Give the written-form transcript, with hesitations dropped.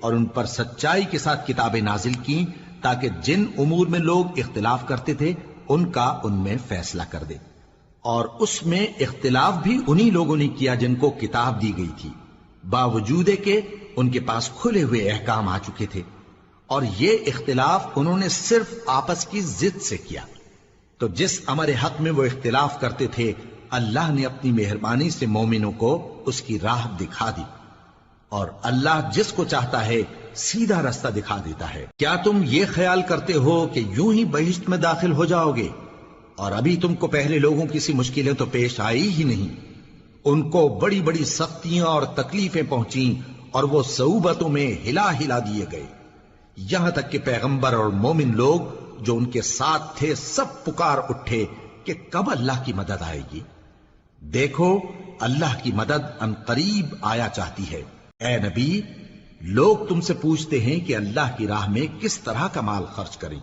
اور ان پر سچائی کے ساتھ کتابیں نازل کی تاکہ جن امور میں لوگ اختلاف کرتے تھے ان کا ان میں فیصلہ کر دے، اور اس میں اختلاف بھی انہی لوگوں نے کیا جن کو کتاب دی گئی تھی، باوجود کہ ان کے پاس کھلے ہوئے احکام آ چکے تھے، اور یہ اختلاف انہوں نے صرف آپس کی ضد سے کیا۔ تو جس امر حق میں وہ اختلاف کرتے تھے اللہ نے اپنی مہربانی سے مومنوں کو اس کی راہ دکھا دی، اور اللہ جس کو چاہتا ہے سیدھا رستہ دکھا دیتا ہے۔ کیا تم یہ خیال کرتے ہو کہ یوں ہی بہشت میں داخل ہو جاؤ گے، اور ابھی تم کو پہلے لوگوں کی سی مشکلیں تو پیش آئی ہی نہیں؟ ان کو بڑی بڑی سختیاں اور تکلیفیں پہنچیں اور وہ صعوبتوں میں ہلا ہلا دیے گئے، یہاں تک کہ پیغمبر اور مومن لوگ جو ان کے ساتھ تھے سب پکار اٹھے کہ کب اللہ کی مدد آئے گی۔ دیکھو اللہ کی مدد ان قریب آیا چاہتی ہے۔ اے نبی، لوگ تم سے پوچھتے ہیں کہ اللہ کی راہ میں کس طرح کا مال خرچ کریں۔